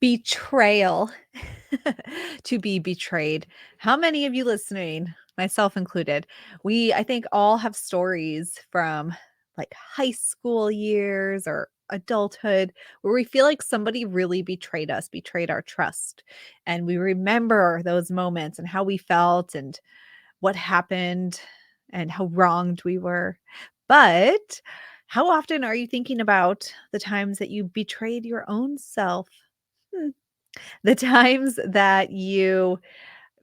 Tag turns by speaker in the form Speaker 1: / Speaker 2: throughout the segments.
Speaker 1: Betrayal. To be betrayed. How many of you listening, myself included, I think, all have stories from like high school years or adulthood where we feel like somebody really betrayed us, betrayed our trust. And we remember those moments and how we felt and what happened and how wronged we were. But how often are you thinking about the times that you betrayed your own self? Hmm. The times that you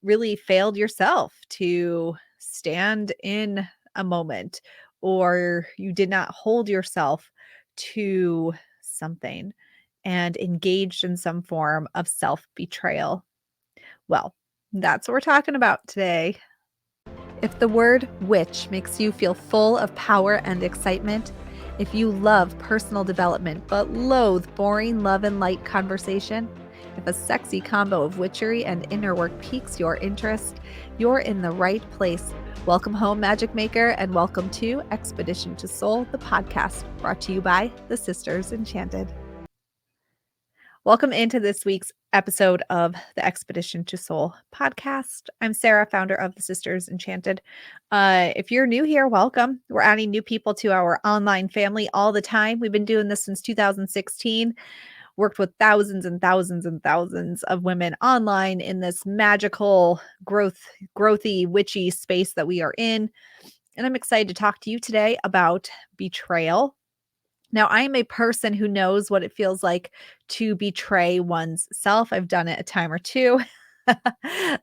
Speaker 1: really failed yourself to stand in a moment, or you did not hold yourself to something and engaged in some form of self betrayal. Well, that's what we're talking about today. If the word witch makes you feel full of power and excitement, if you love personal development but loathe boring love and light conversation, if a sexy combo of witchery and inner work piques your interest, you're in the right place. Welcome home, Magic Maker, and welcome to Expedition to Soul, the podcast brought to you by the Sisters Enchanted. Welcome into this week's episode of the Expedition to Soul podcast. I'm Sarah, founder of the Sisters Enchanted. If you're new here, welcome. We're adding new people to our online family all the time. We've been doing this since 2016. Worked with thousands and thousands and thousands of women online in this magical, growthy, witchy space that we are in. And I'm excited to talk to you today about betrayal. Now, I am a person who knows what it feels like to betray one's self. I've done it a time or two,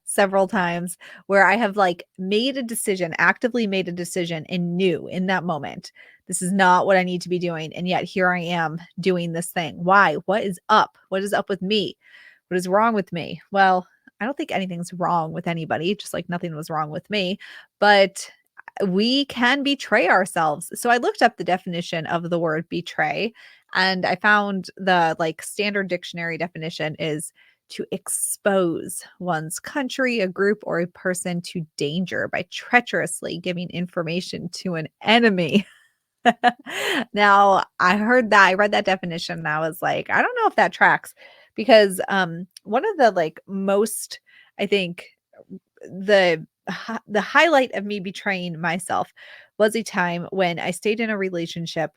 Speaker 1: several times, where I have made a decision, actively made a decision, and knew in that moment, this is not what I need to be doing. And yet here I am doing this thing. Why? What is up? What is up with me? What is wrong with me? Well, I don't think anything's wrong with anybody, just like nothing was wrong with me. But we can betray ourselves. So I looked up the definition of the word betray, and I found the standard dictionary definition is to expose one's country, a group, or a person to danger by treacherously giving information to an enemy. Now, I read that definition, and I was like, I don't know if that tracks, because one of the most, I think, the highlight of me betraying myself was a time when I stayed in a relationship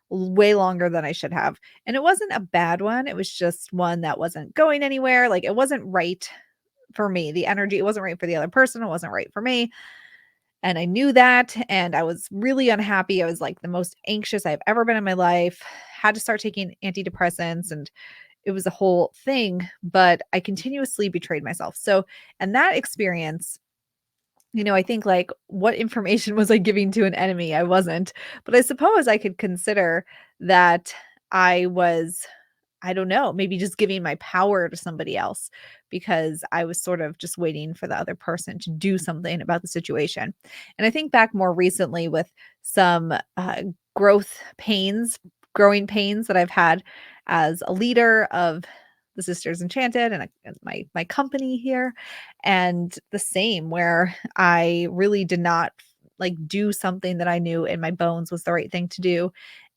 Speaker 1: way longer than I should have. And it wasn't a bad one. It was just one that wasn't going anywhere. Like, it wasn't right for me. The energy, it wasn't right for the other person. It wasn't right for me. And I knew that. And I was really unhappy. I was like the most anxious I've ever been in my life. Had to start taking antidepressants, and it was a whole thing, but I continuously betrayed myself. So, and that experience, I think, what information was I giving to an enemy? I wasn't. But I suppose I could consider that I was, I don't know, maybe just giving my power to somebody else, because I was sort of just waiting for the other person to do something about the situation. And I think back more recently with some growing pains that I've had as a leader of the Sisters Enchanted and my company here, and the same where I really did not do something that I knew in my bones was the right thing to do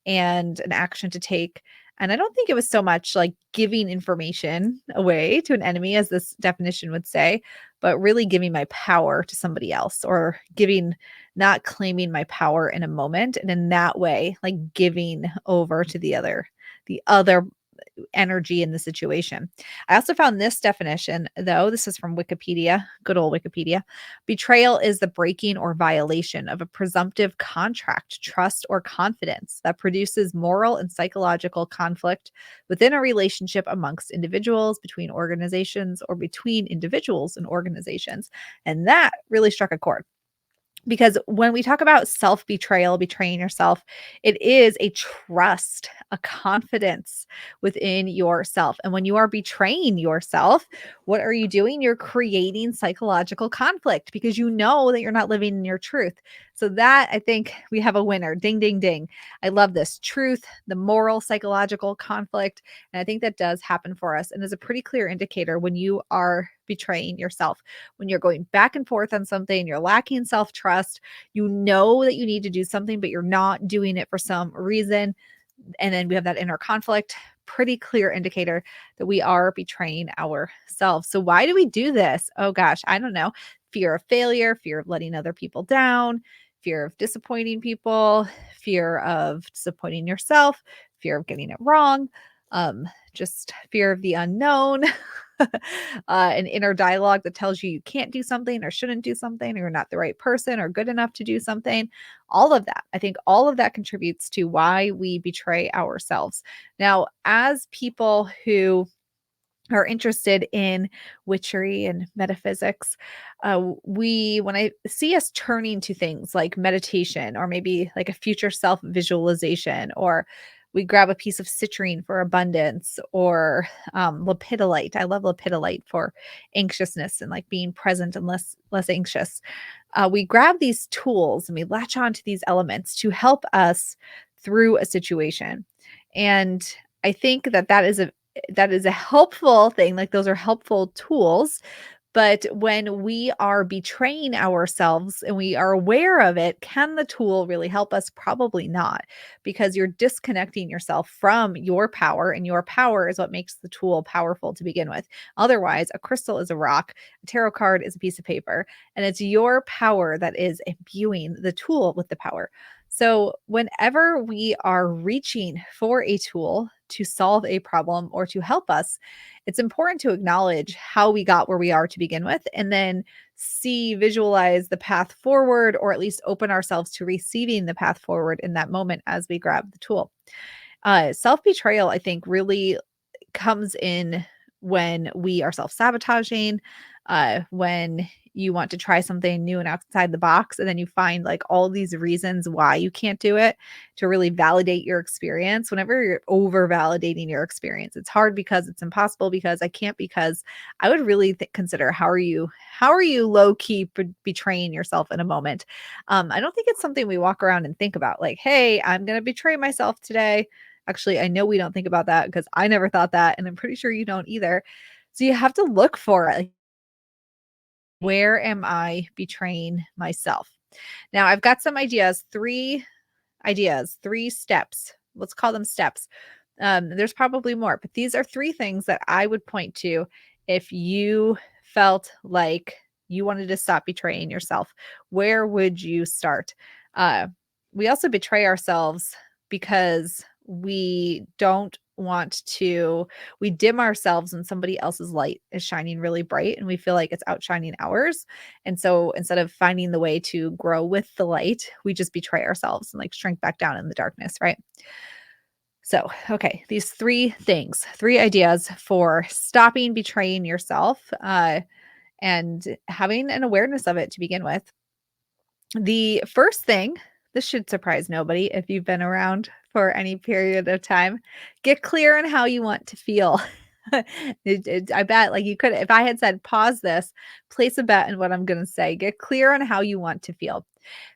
Speaker 1: and an action to take. And I don't think it was so much like giving information away to an enemy, as this definition would say, but really giving my power to somebody else, or not claiming my power in a moment. And in that way, giving over to the other energy in the situation. I also found this definition, though. This is from Wikipedia, good old Wikipedia. Betrayal is the breaking or violation of a presumptive contract, trust, or confidence that produces moral and psychological conflict within a relationship amongst individuals, between organizations, or between individuals and organizations. And that really struck a chord. Because when we talk about self-betrayal, betraying yourself, it is a trust, a confidence within yourself. And when you are betraying yourself, what are you doing? You're creating psychological conflict because you know that you're not living in your truth. So that, I think, we have a winner. Ding, ding, ding. I love this. Truth, the moral, psychological conflict. And I think that does happen for us and is a pretty clear indicator when you are betraying yourself. When you're going back and forth on something, you're lacking self-trust, you know that you need to do something, but you're not doing it for some reason. And then we have that inner conflict. pretty clear indicator that we are betraying ourselves. So why do we do this? Oh gosh, I don't know. Fear of failure, fear of letting other people down, fear of disappointing people, fear of disappointing yourself, fear of getting it wrong, just fear of the unknown, an inner dialogue that tells you you can't do something or shouldn't do something, or you're not the right person or good enough to do something. All of that, I think all of that contributes to why we betray ourselves. Now, as people who are interested in witchery and metaphysics, when I see us turning to things like meditation or maybe like a future self visualization, or we grab a piece of citrine for abundance, or lepidolite. I love lepidolite for anxiousness and like being present and less anxious. We grab these tools and we latch on to these elements to help us through a situation. And I think that is a helpful thing. Like those are helpful tools, but when we are betraying ourselves and we are aware of it, can the tool really help us? Probably not, because you're disconnecting yourself from your power, and your power is what makes the tool powerful to begin with. Otherwise, a crystal is a rock, a tarot card is a piece of paper, and it's your power that is imbuing the tool with the power. So, whenever we are reaching for a tool to solve a problem or to help us, it's important to acknowledge how we got where we are to begin with, and then visualize the path forward, or at least open ourselves to receiving the path forward in that moment as we grab the tool. Self betrayal, I think, really comes in when we are self-sabotaging, when you want to try something new and outside the box, and then you find like all these reasons why you can't do it to really validate your experience. Whenever you're over validating your experience, it's hard because it's impossible because I can't, because I would really consider how are you low key betraying yourself in a moment. I don't think it's something we walk around and think about like, hey, I'm going to betray myself today. Actually, I know we don't think about that because I never thought that, and I'm pretty sure you don't either. So you have to look for it. Like, where am I betraying myself? Now, I've got some ideas, three steps. Let's call them steps. There's probably more, but these are three things that I would point to if you felt like you wanted to stop betraying yourself. Where would you start? We also betray ourselves because we dim ourselves when somebody else's light is shining really bright and we feel like it's outshining ours. And so instead of finding the way to grow with the light, we just betray ourselves and like shrink back down in the darkness, right? So, okay, these three ideas for stopping betraying yourself, and having an awareness of it to begin with. The first thing, this should surprise nobody if you've been around for any period of time, get clear on how you want to feel. I bet, like, you could, if I had said, pause this, place a bet in what I'm going to say, get clear on how you want to feel.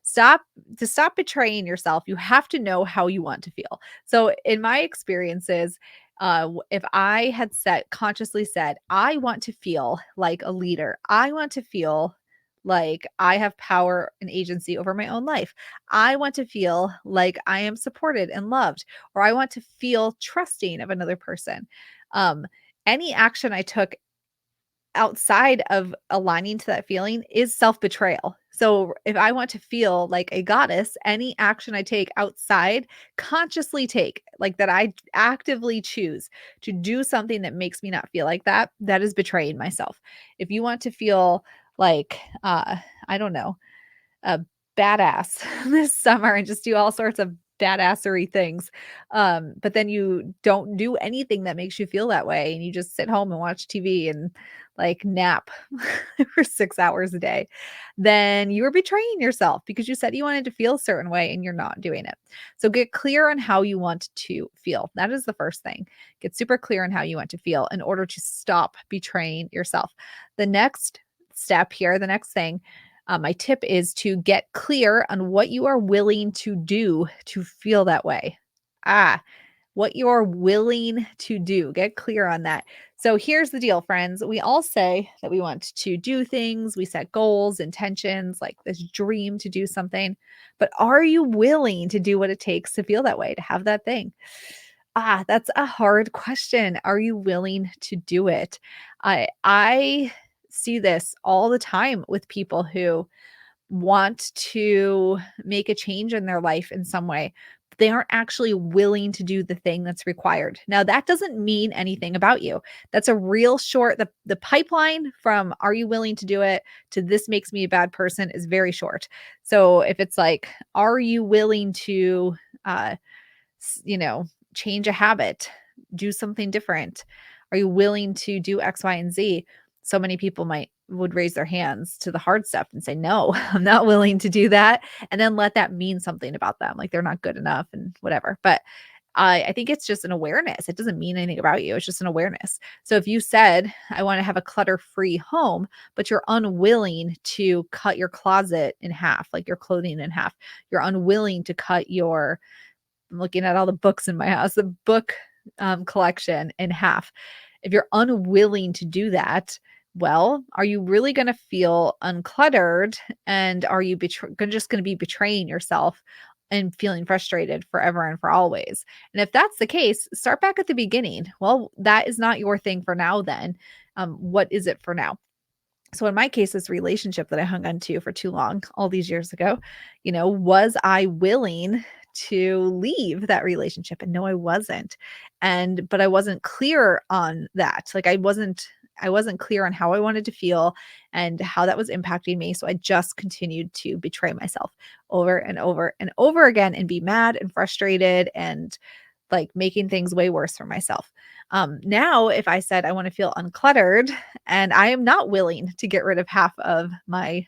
Speaker 1: Stop to stop betraying yourself. You have to know how you want to feel. So, in my experiences, if I had consciously said, I want to feel like a leader, I want to feel like I have power and agency over my own life. I want to feel like I am supported and loved, or I want to feel trusting of another person. Um, any action I took outside of aligning to that feeling is self-betrayal. So if I want to feel like a goddess, any action I take outside, consciously take, like that I actively choose to do something that makes me not feel like that, that is betraying myself. If you want to feel like I don't know, a badass this summer and just do all sorts of badassery things. But then you don't do anything that makes you feel that way, and you just sit home and watch TV and like nap for 6 hours a day. Then you are betraying yourself because you said you wanted to feel a certain way and you're not doing it. So get clear on how you want to feel. That is the first thing. Get super clear on how you want to feel in order to stop betraying yourself. The next step here, the next thing, my tip is to get clear on what you are willing to do to feel that way. What you're willing to do. Get clear on that. So here's the deal, friends. We all say that we want to do things, we set goals, intentions, like this dream to do something. But are you willing to do what it takes to feel that way, to have that thing? That's a hard question. Are you willing to do it? I see this all the time with people who want to make a change in their life in some way. But they aren't actually willing to do the thing that's required. Now, that doesn't mean anything about you. That's a real short the pipeline from are you willing to do it to this makes me a bad person is very short. So if it's like, are you willing to uh you know, change a habit, do something different? Are you willing to do X, Y, and Z? So many people might would raise their hands to the hard stuff and say, "No, I'm not willing to do that," and then let that mean something about them, like they're not good enough and whatever. But I think it's just an awareness. It doesn't mean anything about you. It's just an awareness. So if you said, "I want to have a clutter-free home," but you're unwilling to cut your closet in half, like your clothing in half, you're unwilling to cut your I'm looking at all the books in my house, the book, collection in half. If you're unwilling to do that, well, are you really gonna feel uncluttered, and are you just gonna be betraying yourself and feeling frustrated forever and for always? And if that's the case, start back at the beginning. Well, that is not your thing for now then. What is it for now? So in my case, this relationship that I hung on to for too long, all these years ago, was I willing to leave that relationship? And no, I wasn't. But I wasn't clear on that. Like I wasn't clear on how I wanted to feel and how that was impacting me. So I just continued to betray myself over and over and over again and be mad and frustrated and like making things way worse for myself. Now, if I said I want to feel uncluttered and I am not willing to get rid of half of my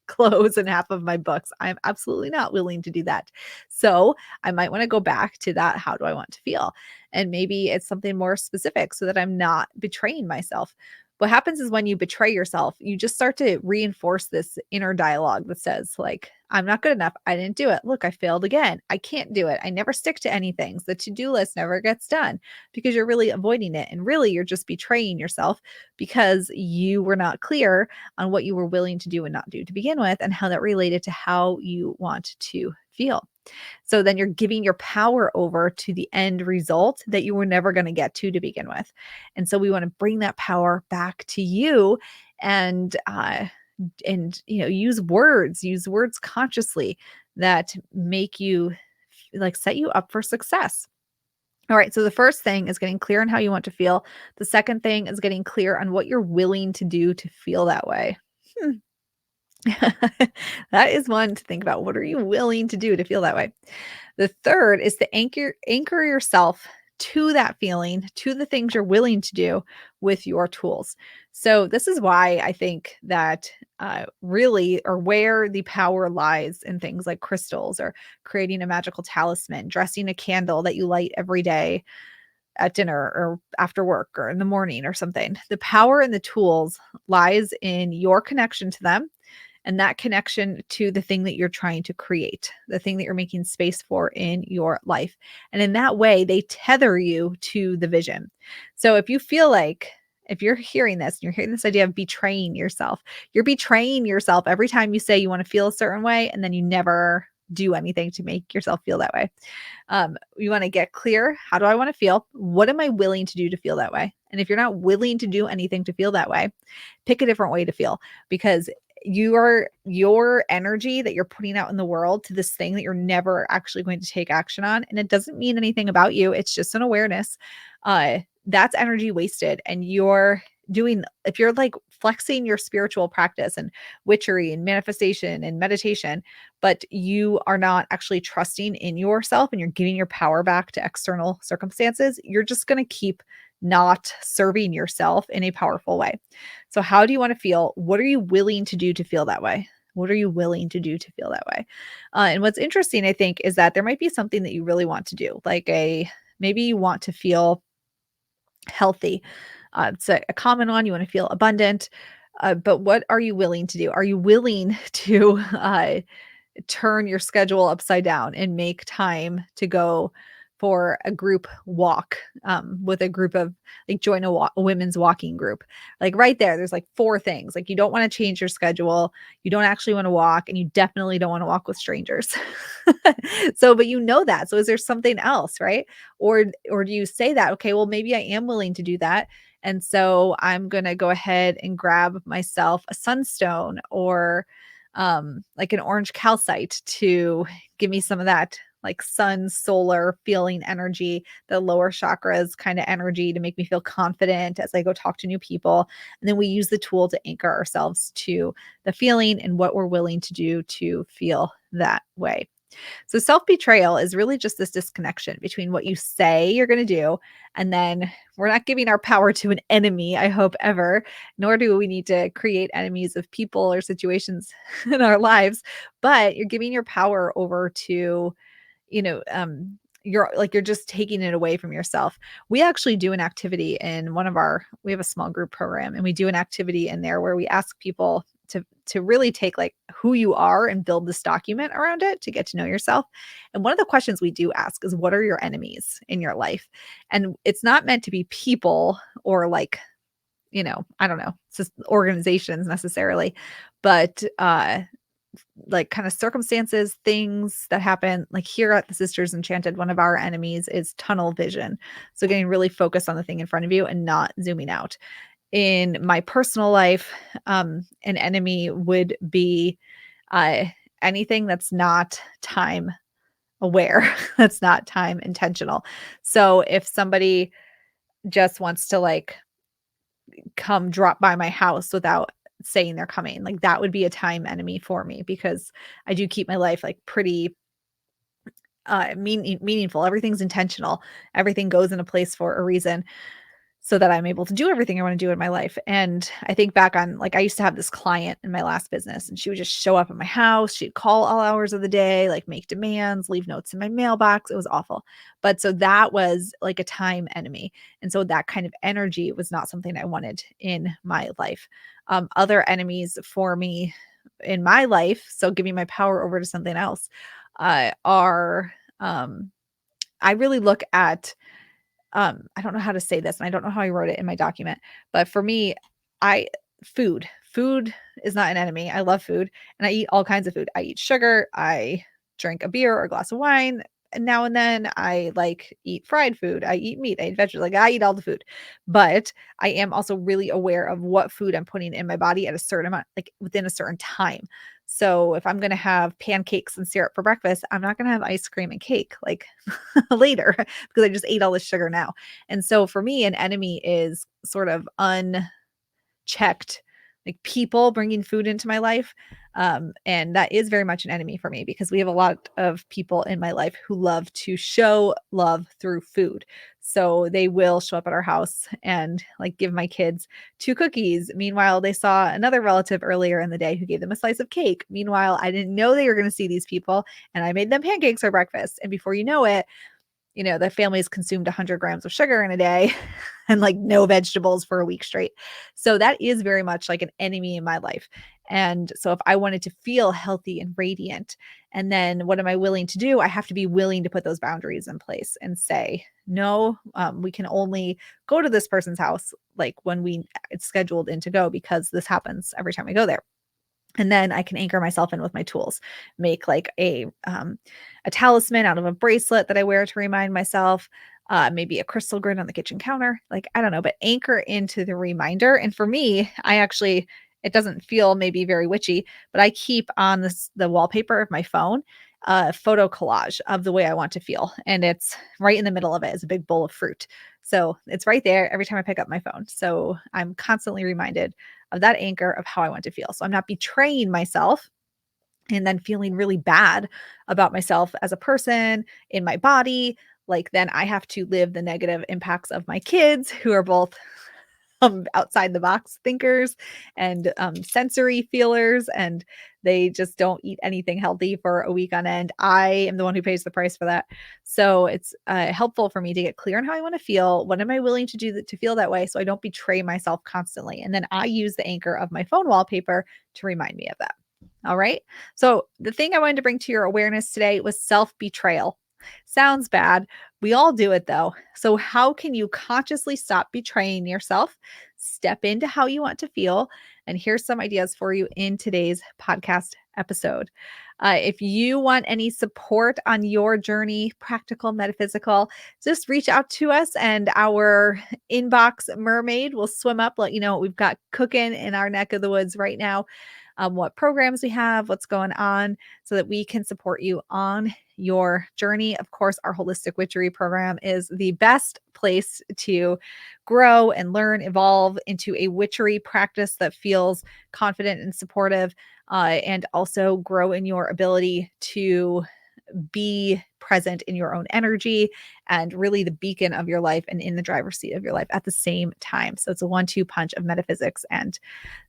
Speaker 1: clothes and half of my books. I'm absolutely not willing to do that. So I might want to go back to that. How do I want to feel? And maybe it's something more specific so that I'm not betraying myself. What happens is when you betray yourself, you just start to reinforce this inner dialogue that says, like, I'm not good enough. I didn't do it. Look, I failed again. I can't do it. I never stick to anything. The to do list never gets done because you're really avoiding it. And really, you're just betraying yourself because you were not clear on what you were willing to do and not do to begin with and how that related to how you want to feel. So then you're giving your power over to the end result that you were never going to get to begin with. And so we want to bring that power back to you and use words consciously that make you like set you up for success. All right, so the first thing is getting clear on how you want to feel. The second thing is getting clear on what you're willing to do to feel that way. Hmm. That is one to think about. What are you willing to do to feel that way? The third is to anchor yourself to that feeling, to the things you're willing to do with your tools. So this is why I think that really, or where the power lies in things like crystals or creating a magical talisman, dressing a candle that you light every day at dinner or after work or in the morning or something. The power in the tools lies in your connection to them and that connection to the thing that you're trying to create, the thing that you're making space for in your life. And in that way, they tether you to the vision. So if you're hearing this and you're hearing this idea of betraying yourself, you're betraying yourself every time you say you want to feel a certain way and then you never do anything to make yourself feel that way. You want to get clear. How do I want to feel? What am I willing to do to feel that way? And if you're not willing to do anything to feel that way, pick a different way to feel because your energy that you're putting out in the world to this thing that you're never actually going to take action on. And it doesn't mean anything about you. It's just an awareness. That's energy wasted. And if you're like flexing your spiritual practice and witchery and manifestation and meditation, but you are not actually trusting in yourself and you're giving your power back to external circumstances, you're just going to keep not serving yourself in a powerful way. So, how do you want to feel? What are you willing to do to feel that way? What are you willing to do to feel that way? And what's interesting, I think, is that there might be something that you really want to do, maybe you want to feel healthy. It's a common one. You want to feel abundant. But what are you willing to do? Are you willing to turn your schedule upside down and make time to go for a group walk with a group of like join a women's walking group. Like right there's like four things. Like you don't want to change your schedule, you don't actually want to walk, and you definitely don't want to walk with strangers. So, but you know that. So is there something else, right? Or do you say that, okay, well maybe I am willing to do that. And so I'm going to go ahead and grab myself a sunstone or like an orange calcite to give me some of that like sun solar feeling energy, the lower chakras kind of energy to make me feel confident as I go talk to new people. And then we use the tool to anchor ourselves to the feeling and what we're willing to do to feel that way. So self betrayal is really just this disconnection between what you say you're going to do, and then we're not giving our power to an enemy, I hope ever, nor do we need to create enemies of people or situations in our lives, but you're giving your power over to, you know, you're just taking it away from yourself. We actually do an activity in we have a small group program, and we do an activity in there where we ask people to really take like who you are and build this document around it to get to know yourself. And one of the questions we do ask is, what are your enemies in your life? And it's not meant to be people or like, I don't know, it's just organizations necessarily, but like kind of circumstances, things that happen. Like here at the Sisters Enchanted, one of our enemies is tunnel vision. So getting really focused on the thing in front of you and not zooming out. In my personal life, an enemy would be uh, anything that's not time aware, that's not time intentional. So if somebody just wants to like come drop by my house without saying they're coming, like that would be a time enemy for me because I do keep my life like pretty meaningful. Everything's intentional. Everything goes in a place for a reason, so that I'm able to do everything I want to do in my life. And I think back on like I used to have this client in my last business, and she would just show up at my house. She'd call all hours of the day, like make demands, leave notes in my mailbox. It was awful. But so that was like a time enemy. And so that kind of energy was not something I wanted in my life. Other enemies for me in my life, so giving my power over to something else, are I really look at I don't know how to say this, and I don't know how I wrote it in my document, but for me, I food is not an enemy. I love food, and I eat all kinds of food. I eat sugar, I drink a beer or a glass of wine, and now and then I like eat fried food. I eat meat, I eat vegetables, like I eat all the food. But I am also really aware of what food I'm putting in my body at a certain amount, like within a certain time. So if I'm going to have pancakes and syrup for breakfast, I'm not going to have ice cream and cake like later because I just ate all this sugar now. And so for me, an enemy is sort of unchecked, like people bringing food into my life. And that is very much an enemy for me because we have a lot of people in my life who love to show love through food. So they will show up at our house and like give my kids two cookies. Meanwhile, they saw another relative earlier in the day who gave them a slice of cake. Meanwhile, I didn't know they were going to see these people, and I made them pancakes for breakfast. And before you know it, the family's consumed 100 grams of sugar in a day and like no vegetables for a week straight. So that is very much like an enemy in my life. And so if I wanted to feel healthy and radiant, and then what am I willing to do? I have to be willing to put those boundaries in place and say, no, we can only go to this person's house like when it's scheduled in to go because this happens every time we go there. And then I can anchor myself in with my tools, make like a talisman out of a bracelet that I wear to remind myself, maybe a crystal grid on the kitchen counter. Like, I don't know, but anchor into the reminder. And for me, it doesn't feel maybe very witchy, but I keep on the wallpaper of my phone a photo collage of the way I want to feel. And it's right in the middle of it is a big bowl of fruit. So it's right there every time I pick up my phone. So I'm constantly reminded of that anchor of how I want to feel. So I'm not betraying myself and then feeling really bad about myself as a person in my body. Like then I have to live the negative impacts of my kids who are both outside the box thinkers and sensory feelers, and they just don't eat anything healthy for a week on end. I am the one who pays the price for that. So it's helpful for me to get clear on how I want to feel. What am I willing to do to feel that way so I don't betray myself constantly? And then I use the anchor of my phone wallpaper to remind me of that. All right. So the thing I wanted to bring to your awareness today was self betrayal. Sounds bad. We all do it though. So, how can you consciously stop betraying yourself? Step into how you want to feel. And here's some ideas for you in today's podcast episode. If you want any support on your journey, practical, metaphysical, just reach out to us and our inbox mermaid will swim up, let you know what we've got cooking in our neck of the woods right now, what programs we have, what's going on, so that we can support you on your journey. Of course, our holistic witchery program is the best place to grow and learn, evolve into a witchery practice that feels confident and supportive, and also grow in your ability to be present in your own energy and really the beacon of your life and in the driver's seat of your life at the same time. So it's a 1-2 punch of metaphysics and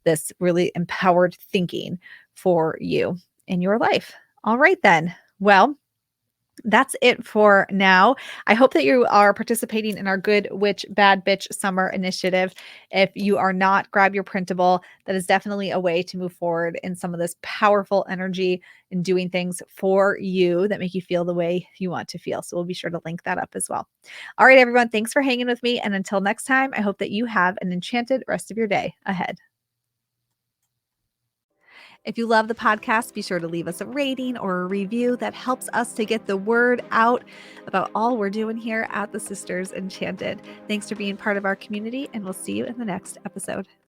Speaker 1: this really empowered thinking for you in your life. All right, then. Well, that's it for now. I hope that you are participating in our Good Witch, Bad Bitch Summer Initiative. If you are not, grab your printable. That is definitely a way to move forward in some of this powerful energy and doing things for you that make you feel the way you want to feel. So we'll be sure to link that up as well. All right, everyone. Thanks for hanging with me. And until next time, I hope that you have an enchanted rest of your day ahead. If you love the podcast, be sure to leave us a rating or a review. That helps us to get the word out about all we're doing here at the Sisters Enchanted. Thanks for being part of our community, and we'll see you in the next episode.